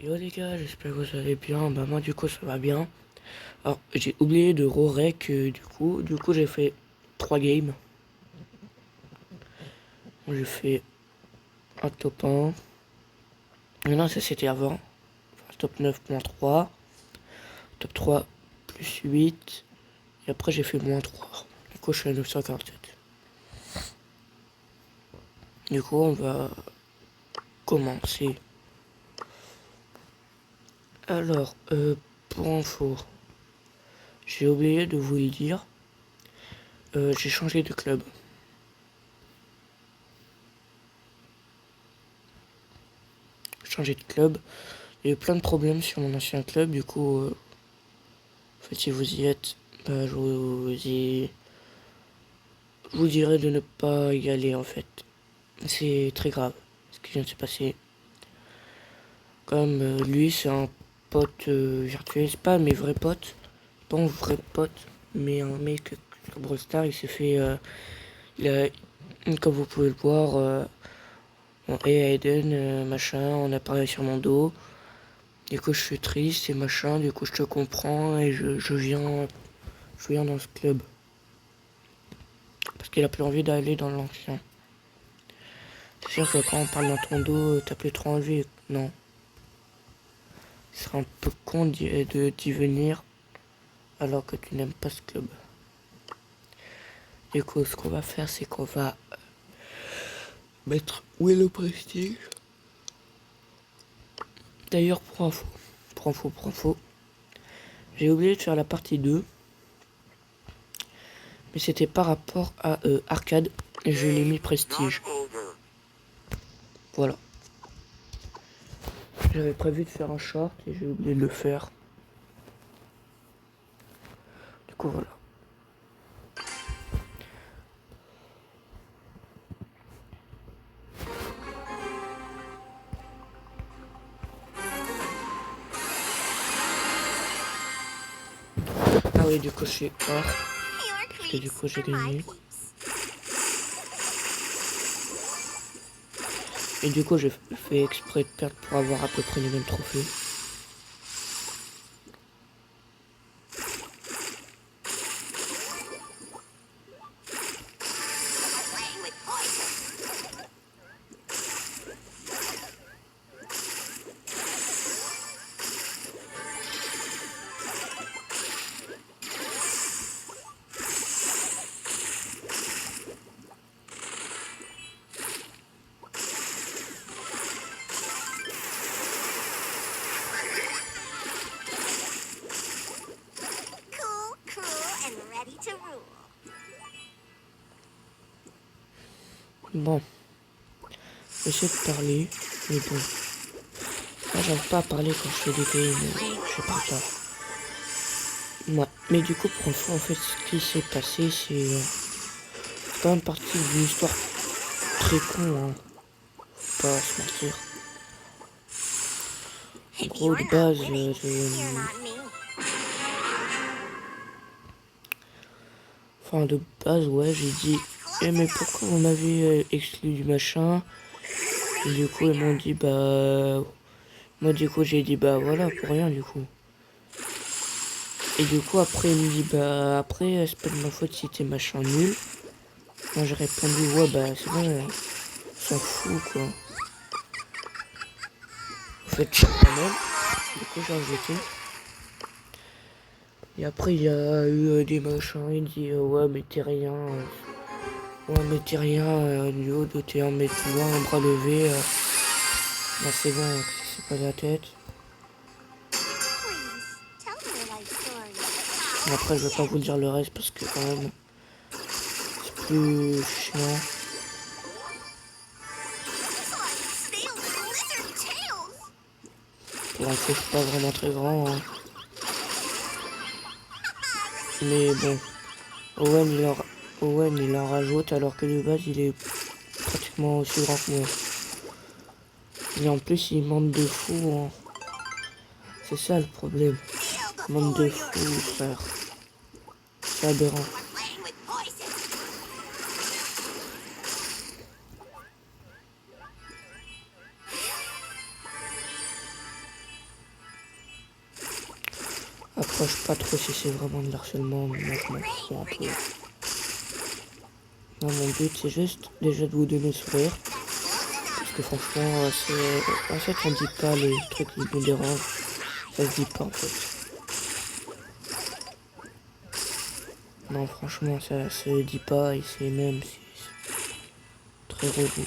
Yo les gars, j'espère que vous allez bien. Bah moi du coup ça va bien. Alors j'ai oublié de rorec du coup j'ai fait 3 games. J'ai fait un top 1. Non ça c'était avant. Enfin, top 9.3. Top 3 plus 8. Et après j'ai fait moins 3. Du coup je suis à 947. Du coup on va commencer. Alors pour info, j'ai oublié de vous le dire. J'ai changé de club. Changé de club. Il y a eu plein de problèmes sur mon ancien club, du coup, en fait, si vous y êtes, bah, je vous dirais de ne pas y aller, en fait. C'est très grave, ce qui vient de se passer. Comme lui, c'est un pote virtuel, c'est pas mes vrais potes, pas un vrai pote, mais un mec sur Brawl Stars, il s'est fait, il a, comme vous pouvez le voir, hey Aiden, machin, on a parlé sur mon dos. Du coup, je suis triste et machin, du coup, je te comprends et je viens dans ce club. Parce qu'il a plus envie d'aller dans l'ancien. C'est sûr que quand on parle dans ton dos, t'as plus trop envie. Non. Ce serait un peu con d'y venir alors que tu n'aimes pas ce club. Du coup, ce qu'on va faire, c'est qu'on va mettre où est le prestige. D'ailleurs, pour info, j'ai oublié de faire la partie 2. Mais c'était par rapport à arcade. Et je l'ai mis prestige. Voilà. J'avais prévu de faire un short et j'ai oublié de le faire. Du coup, voilà. Ah oui, du coup, c'est or. Parce que du coup, j'ai gagné. Et du coup, j'ai fait exprès de perdre pour avoir à peu près les mêmes trophées. Bon, j'essaie de parler, mais bon. Moi, j'arrive pas à parler quand je fais des games, je parle pas. Ouais. Mais du coup, pour info, en fait, ce qui s'est passé, c'est quand même partie d'une histoire très con, hein. Faut pas se mentir. En gros, de base, enfin, de base, ouais, j'ai dit, eh, mais pourquoi vous m'avez exclu du machin? Et du coup, ils m'ont dit, bah, moi, du coup, j'ai dit, bah, voilà, pour rien, du coup. Et du coup, après, il me dit, bah, après, c'est pas de ma faute si t'es machin nul. Moi, j'ai répondu, ouais, bah, c'est bon, on s'en fout, quoi. En fait, je sais pas même. Du coup, j'ai ajouté. Et après, il y a eu des machins, il dit, ouais, mais t'es rien. Ouais, mais t'es rien, du haut de t'es un mètre loin, un bras levé. Bah, c'est bon, c'est pas la tête. Après, je vais pas vous dire le reste parce que, quand même, c'est plus chiant. Pour info, je suis pas vraiment très grand, hein. Mais bon, Owen il en rajoute alors que de base il est pratiquement aussi grand que moi. Et en plus il monte de fou, hein. C'est ça le problème. Il monte de fou, frère. C'est aberrant. approche pas trop si c'est vraiment de l'harcèlement, mais moi je m'en fous un peu. Non, mon but c'est juste déjà de vous donner le sourire. Parce que franchement, c'est... En fait, on dit pas les trucs qui nous dérangent. Ça se dit pas en fait. Non, franchement, ça se dit pas et c'est même c'est très relou.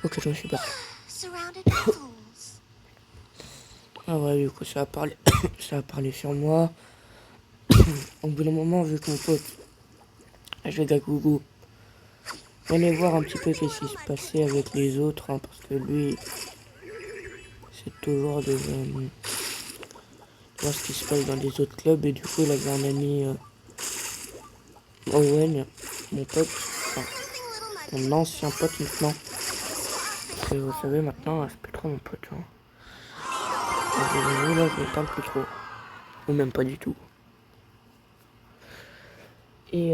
Ok, je me suis barré. Ah ouais, du coup, ça a parlé, ça a parlé sur moi. Au bout d'un moment, vu que mon pote, je vais Gagougou, allait voir un petit peu qu'est-ce qui se passait avec les autres, hein, parce que lui, c'est toujours de voir ce qui se passe dans les autres clubs. Et du coup, il avait un ami, Owen, mon pote, enfin, mon ancien pote maintenant. Parce que vous savez, maintenant, c'est plus trop mon pote. Hein. Là, je ne parle plus trop. Ou même pas du tout. Et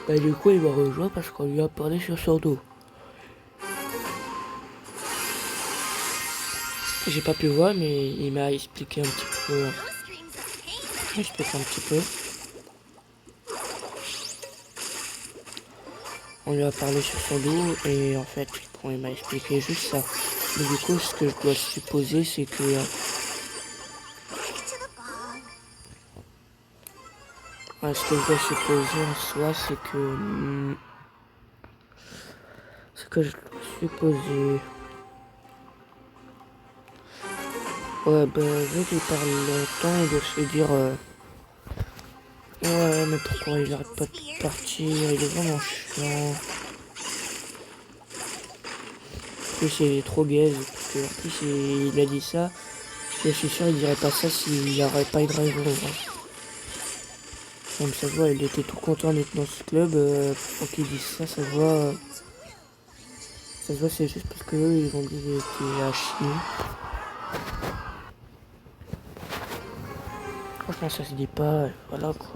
bah, du coup, il m'a rejoint parce qu'on lui a parlé sur son dos. J'ai pas pu voir, mais il m'a expliqué un petit peu. Expliqué un petit peu. On lui a parlé sur son dos et en fait, bon, il m'a expliqué juste ça. Mais du coup, ce que je dois supposer, c'est que... ce que je dois supposer en soi, c'est que... ce que je dois supposer... Ouais, bah, vu qu'il parle longtemps, il doit se dire... ouais, mais pourquoi il arrête pas de partir? Il est vraiment chiant. En plus, il est trop gaze. Parce que, en plus, il a dit ça. Je suis sûr, il dirait pas ça s'il n'y aurait pas eu de raison. Hein. Comme ça se voit, il était tout content d'être dans ce club. Pour qu'il dise ça, ça se voit. Ça se voit, c'est juste parce que eux, ils ont dit qu'il était à chier. Franchement, ça se dit pas. Voilà quoi.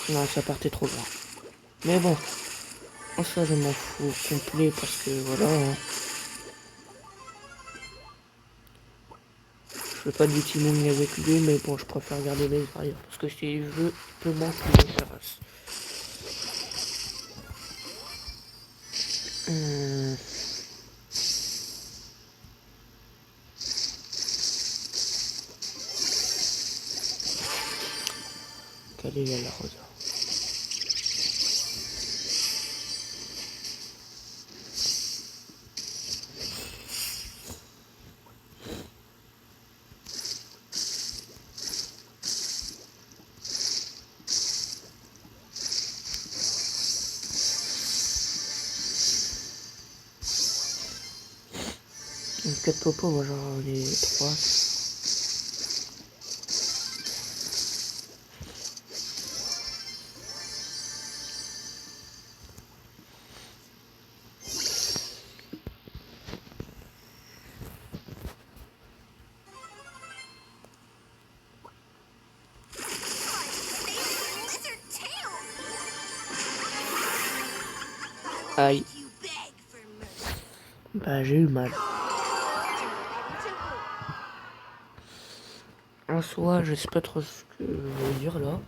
Non, ça partait trop loin. Mais bon, en soi, je m'en fous complet parce que voilà. Hein. Je veux pas du teaming avec lui, mais bon, je préfère garder les arrières parce que s'il veut, il peut m'enculer sa race. Quelle est la rosa? Une 4 popos, moi j'en ai 3. Aïe. Bah j'ai eu mal. En soi, je sais pas trop ce que je veux dire là.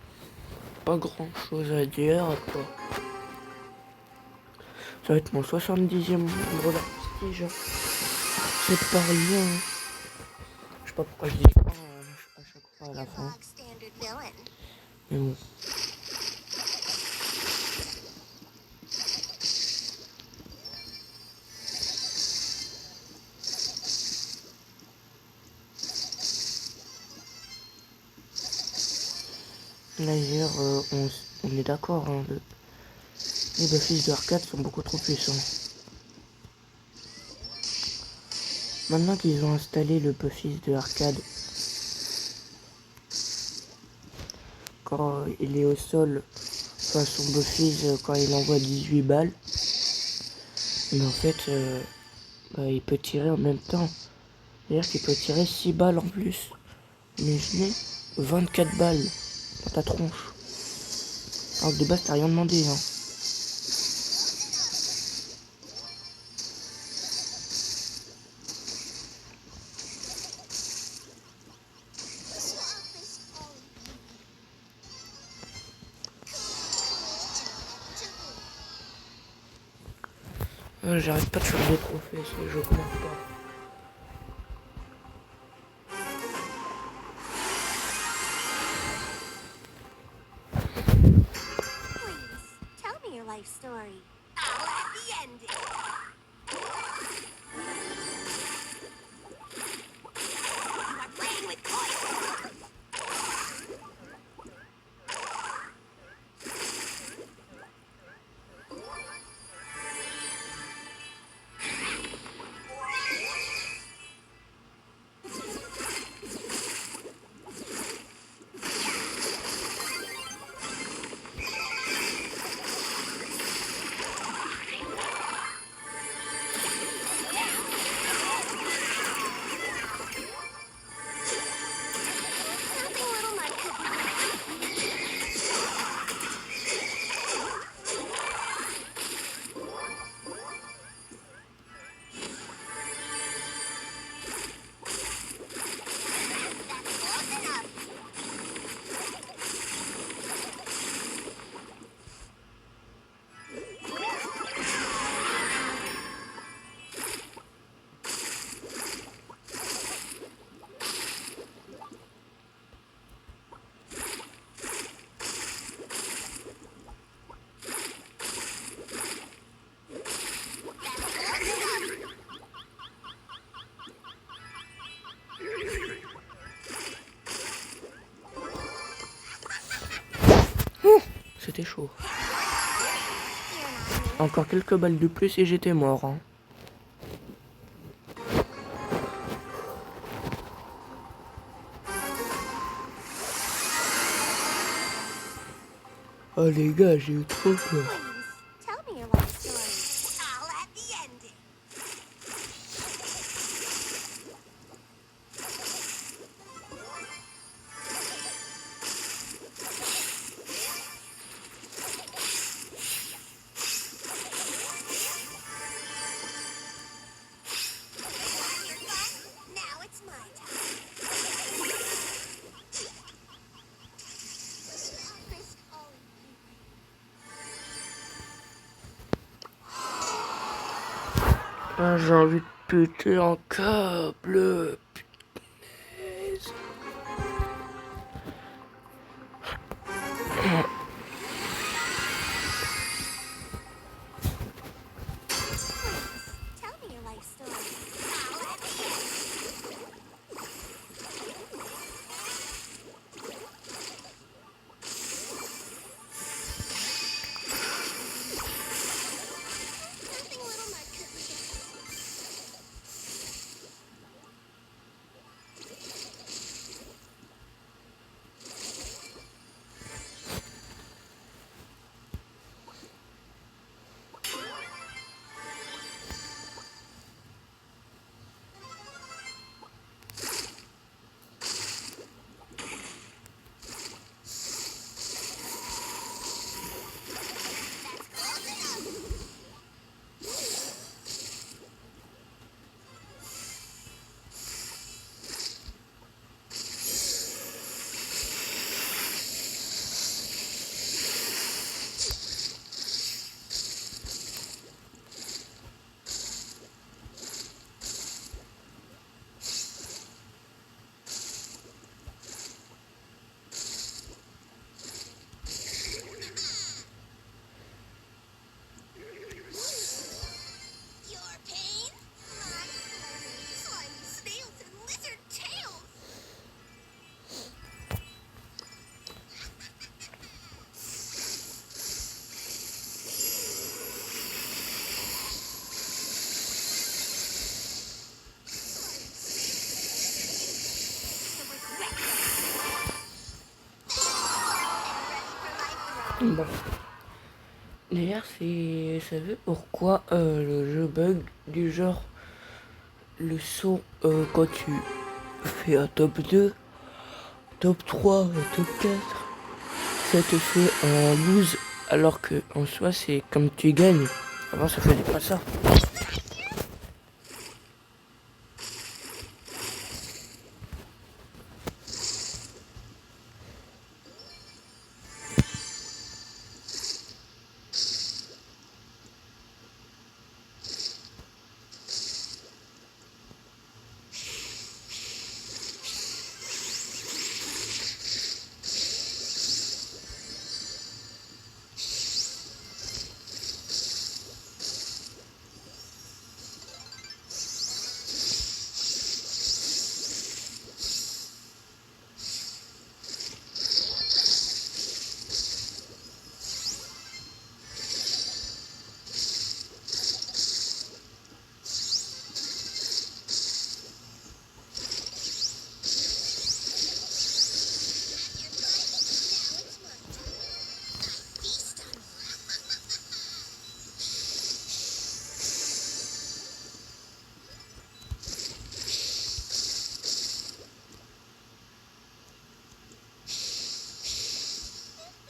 Pas grand chose à dire quoi. Ça va être mon 70e brevet. Déjà. C'est pas rien. Je sais pas pourquoi je dis pas à chaque fois à la fin. Mais bon. D'ailleurs, on est d'accord, hein, les Buffys de arcade sont beaucoup trop puissants. Maintenant qu'ils ont installé le Buffys de arcade, quand il est au sol, enfin son Buffys, quand il envoie 18 balles, Mais en fait, bah, il peut tirer en même temps. C'est-à-dire qu'il peut tirer 6 balles en plus. Imaginez 24 balles dans ta tronche. Alors que de base, t'as rien demandé, hein. J'arrête pas de changer de trophée, ce jeu commence pas. Life story. I'll have the ending. You are playing with toys. C'était chaud. Encore quelques balles de plus et j'étais mort, hein. Oh les gars, j'ai eu trop peur. Tell me your life story. I'll have the ending. Now it's my turn. Ah, j'ai envie de péter un câble. Punaise. Tell me your life story. I'll have the ending. Something a little mud could forget. Your pain, my pleasure. Slimy snails and lizard tails. The regret. Bon. D'ailleurs, c'est... Vous savez pourquoi le jeu bug du genre le son quand tu fais un top 2, top 3, top 4, ça te fait un lose alors que en soi c'est comme tu gagnes. Avant ça faisait pas ça.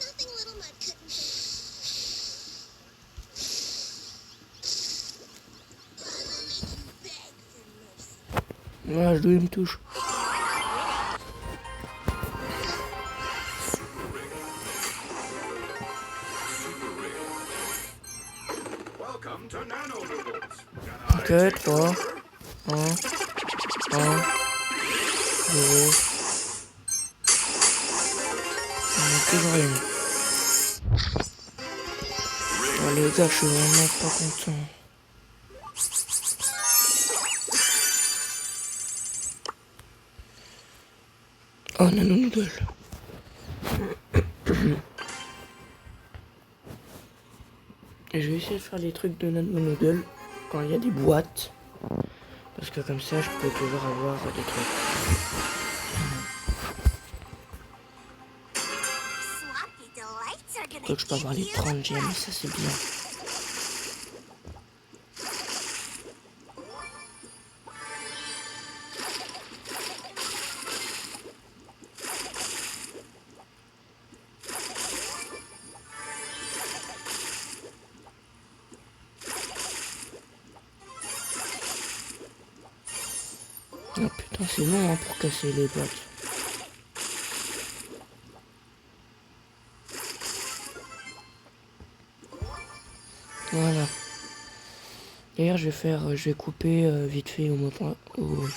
Nothing Little Mud couldn't fix. I will make you beg for mercy. Voilà, je me touche. Welcome to Nano Noodles. Ok, 3, 1, 1, 0. Toujours rien. Oh, les gars, je suis vraiment pas content. Oh, Nano Noodle. Et je vais essayer de faire les trucs de Nano Noodle quand il y a des boîtes. Parce que comme ça, je peux toujours avoir des trucs. Sloppy delights are gonna Donc je peux avoir les give you the 30 gemmes, ça c'est bien. Oh putain, c'est long hein, pour casser les boîtes. Voilà. D'ailleurs, je vais couper vite fait au moment. playing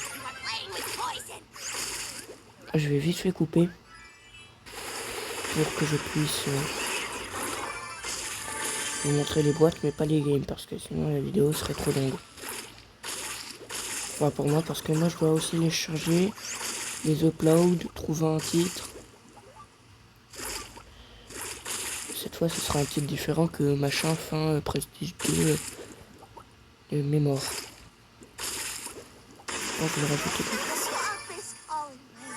with poison. Je vais vite fait couper pour que je puisse vous montrer les boîtes, mais pas les games parce que sinon la vidéo serait trop longue. Enfin pour moi, parce que moi je dois aussi les charger, les upload, trouver un titre. Cette fois, ce sera un titre différent que machin fin prestige 2 mémoire. Oh, je vais rajouter. The swamp is all in my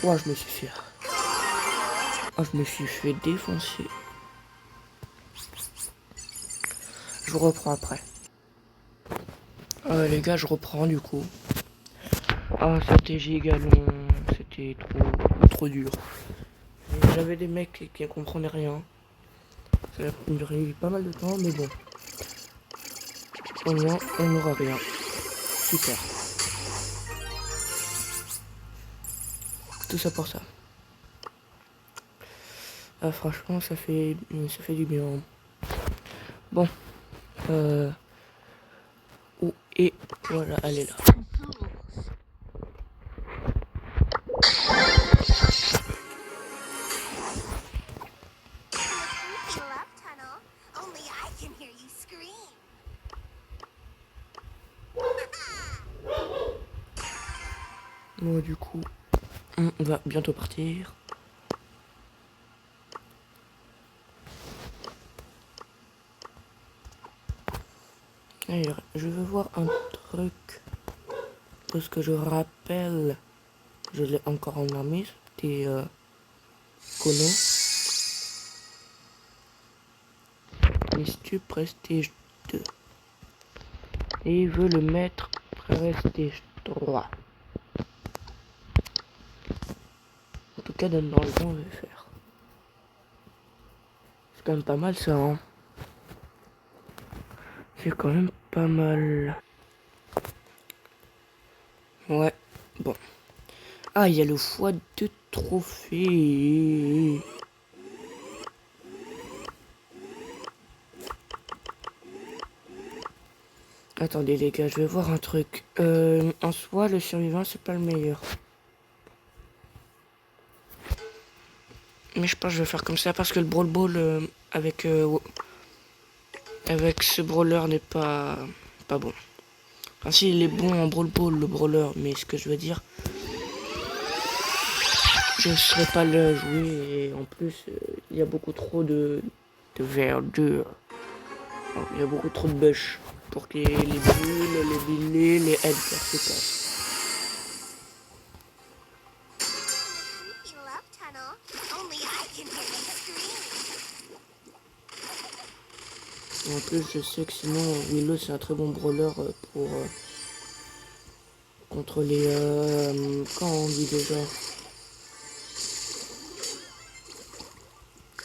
way. Oh, je me suis fait. Oh, je me suis fait défoncer. Je vous reprends après. Les gars, je reprends du coup. Ah, c'était giga long. C'était trop dur. J'avais des mecs qui comprenaient rien. Ça a duré pas mal de temps, mais bon. Au moins, on n'aura rien. Super. Tout ça pour ça. Ah, franchement, ça fait du bien. Bon. Et voilà, elle est là. The love tunnel. Only I can hear you scream. Bon, du coup, on va bientôt partir. Alors, je veux voir un truc. Parce que je rappelle, je l'ai encore en ami, c'était Kono. Mistu Prestige 2. Et il veut le mettre Prestige 3. En tout cas, dans le bon, on va faire. C'est quand même pas mal ça, hein. C'est quand même pas mal. Ouais, bon. Ah, il y a le x2 trophée. Attendez les gars, je vais voir un truc. En soi, le survivant, c'est pas le meilleur. Mais je pense que je vais faire comme ça parce que le Brawl Ball avec ce brawler n'est pas bon. Enfin, si, il est bon en Brawl Ball, le brawler, mais ce que je veux dire, je ne serai pas là à jouer et en plus, il y a beaucoup trop de verdure. Enfin, il y a beaucoup trop de bush pour que les bulles, les billets, les aides se passent. Creepy love tunnel. Only I can hear them scream. Et en plus, je sais que sinon, Willow, c'est un très bon brawler pour contre les... quand on dit déjà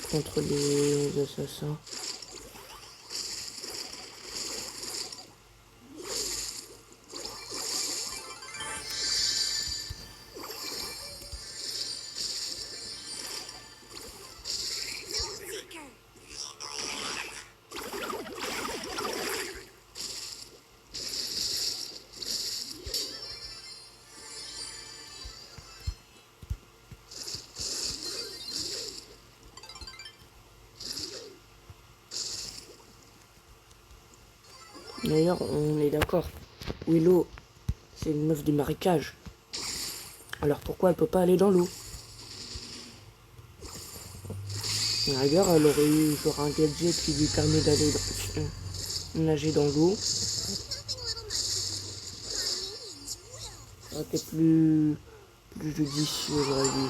contre les assassins. Seeker. D'ailleurs, on est d'accord. Willow, c'est une meuf du marécage. Alors pourquoi elle peut pas aller dans l'eau? À la rigueur, elle aurait eu genre un gadget qui lui permet d'aller nager dans l'eau. Ça aurait été plus judicieux, j'aurais dit.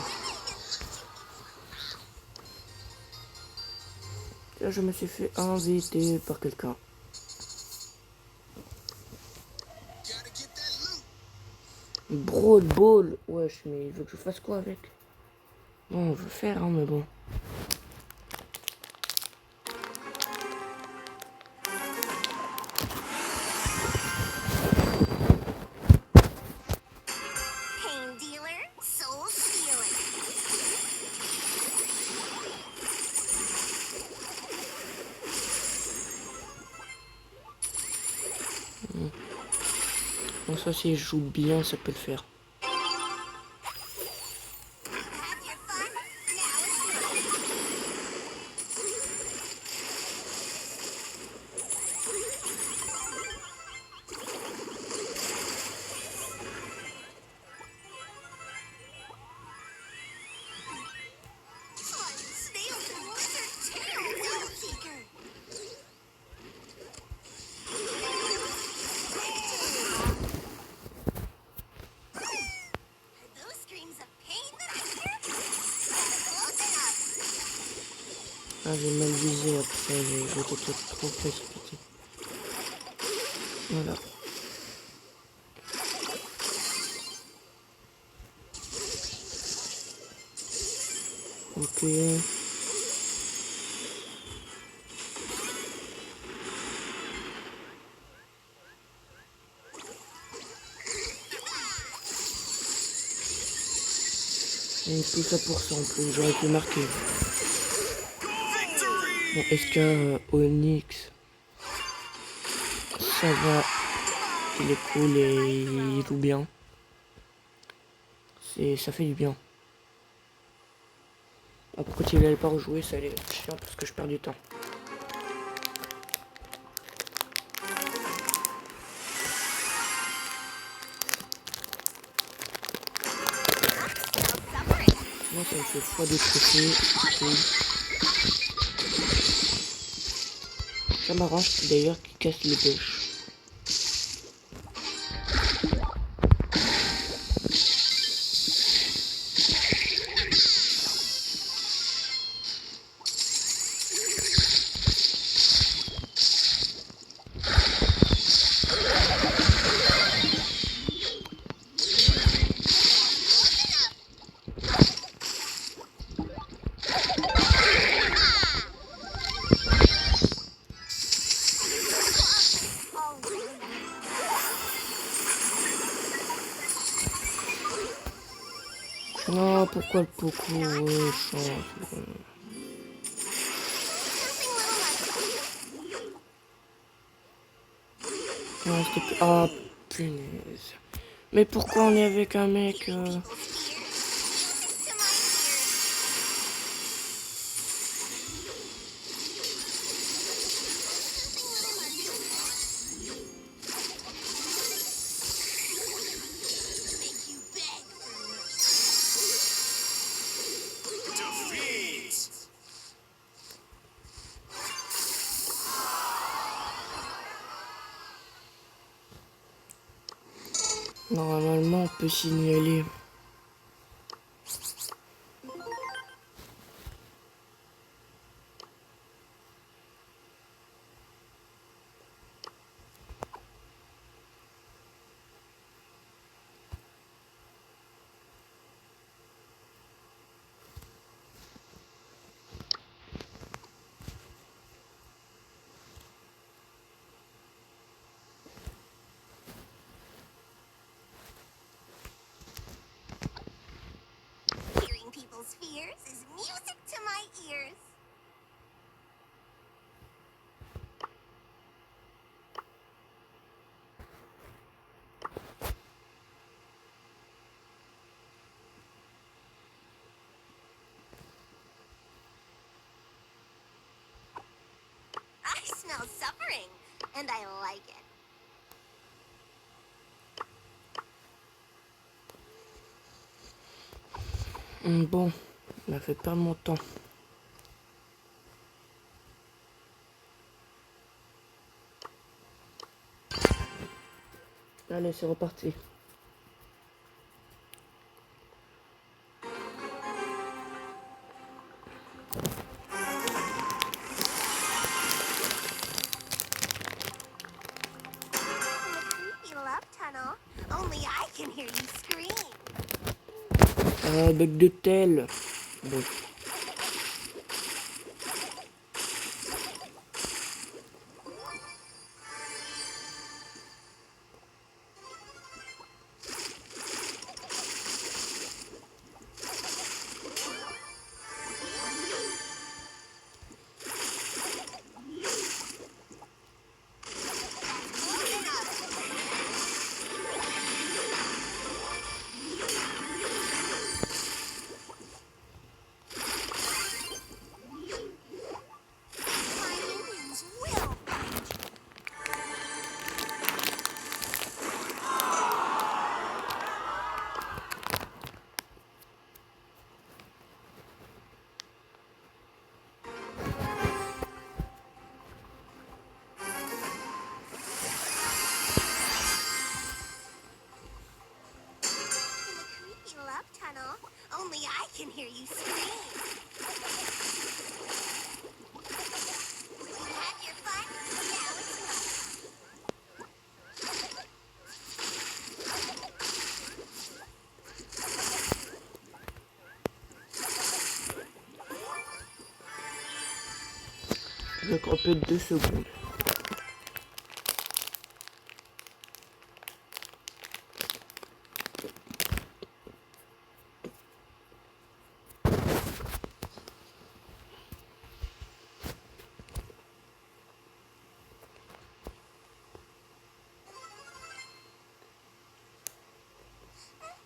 Là, je me suis fait inviter par quelqu'un. Brawl Ball. Wesh, mais il veut que je fasse quoi avec? Bon, on veut faire, hein, mais bon. Pain dealer, soul stealer. Bon, ça, si je joue bien, ça peut le faire. Have your fun. Now it's mine. Slimy snails and lizard tails, Seeker. Are those screams of pain that I hear? Close enough. Ah, j'ai mal visé après, j'étais peut-être trop précipité. Voilà. Ok. Et tout ça pour ça en plus, j'aurais pu marquer. Bon, SK Onyx, ça va. Il est cool et il joue bien. Ça fait du bien. Après, quand il n'allait pas rejouer, ça allait être chiant parce que je perds du temps. Moi, ça me fait froid de trophées. Ça m'arrange d'ailleurs qu'il casse les bush. pourquoi le Poco change. Non, c'était plus... Ah, punaise. Mais pourquoi on est avec un mec Normalement, on peut signaler. Hearing people's fears is music to my ears. I smell suffering, and I like it. Bon, on a fait pas mon temps. Allez, c'est reparti. Creepy love tunnel. Only I can hear you scream. Bug de tel. Bon. My minions will find you. In the creepy love tunnel, only I can hear you scream. You had your fun, now it's mine. Je vais camper 2 secondes.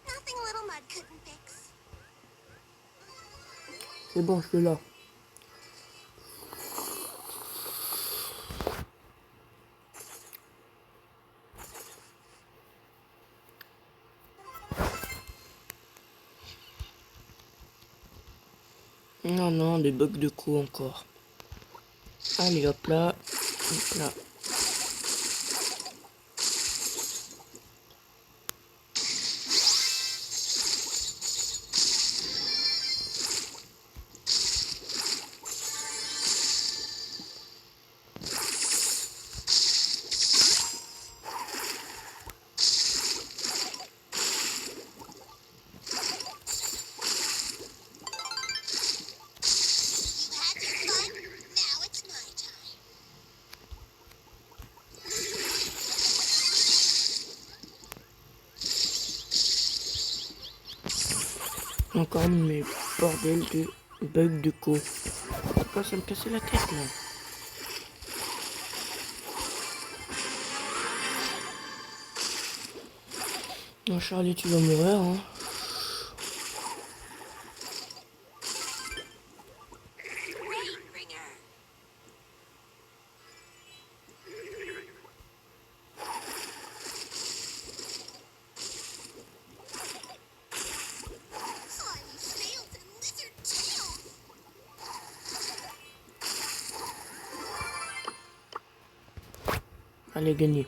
Nothing Little Mud couldn't fix. C'est bon, je suis là. Non, non, des bugs de coup encore. Allez, hop là. Hop là. You had your fun, now it's my time. Encore mes bordels de bugs de co. Pourquoi ça me cassait la tête là? Non, Charlie, tu vas mourir, hein. Rainbringer. Slimy snails and lizard tails. Allez, gagner.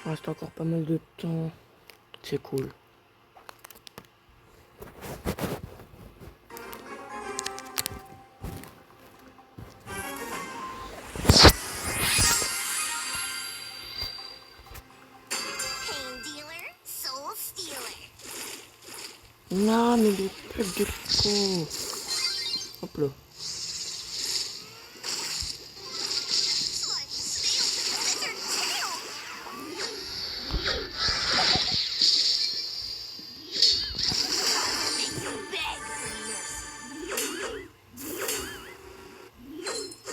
Il reste encore pas mal de temps. C'est cool. Pain dealer, soul stealer. Non, mais des bugs de co. Hop là. Slimy snails and lizard tails. Make you beg for mercy.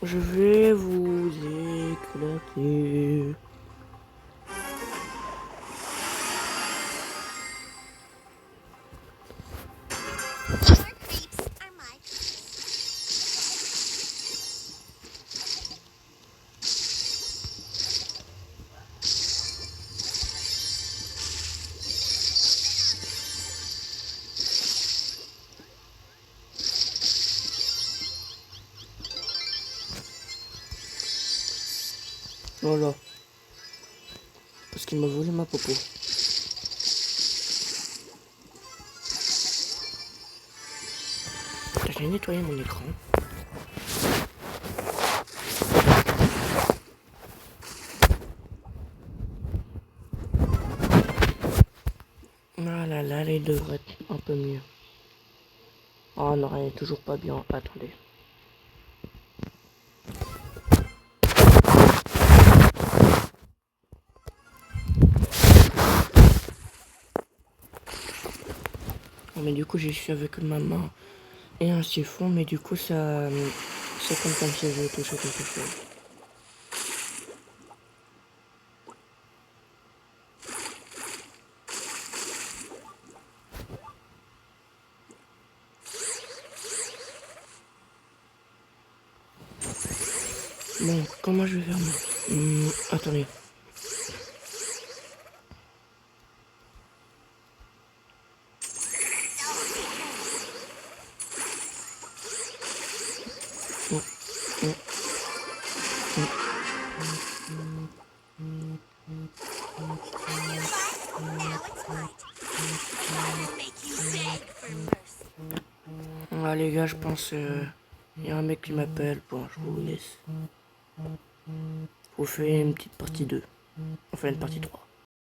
Je vais vous éclater. Killer creeps are my Voilà. Parce qu'il m'a volé ma popo. J'ai nettoyé mon écran. Ah là là, il devrait être un peu mieux. Oh non, elle est toujours pas bien. Attendez. Oh, mais du coup, j'ai su avec ma main et un siphon, mais du coup, ça. C'est comme si je touchais quelque chose. Bon, comment je vais faire moi attendez. Oh, oh, Now it's my turn. Make you beg for mercy. oh. Ah, les gars, je pense. Il y a un mec qui m'appelle. Bon, je vous laisse. Vous faites une petite partie 2. Enfin, une partie 3.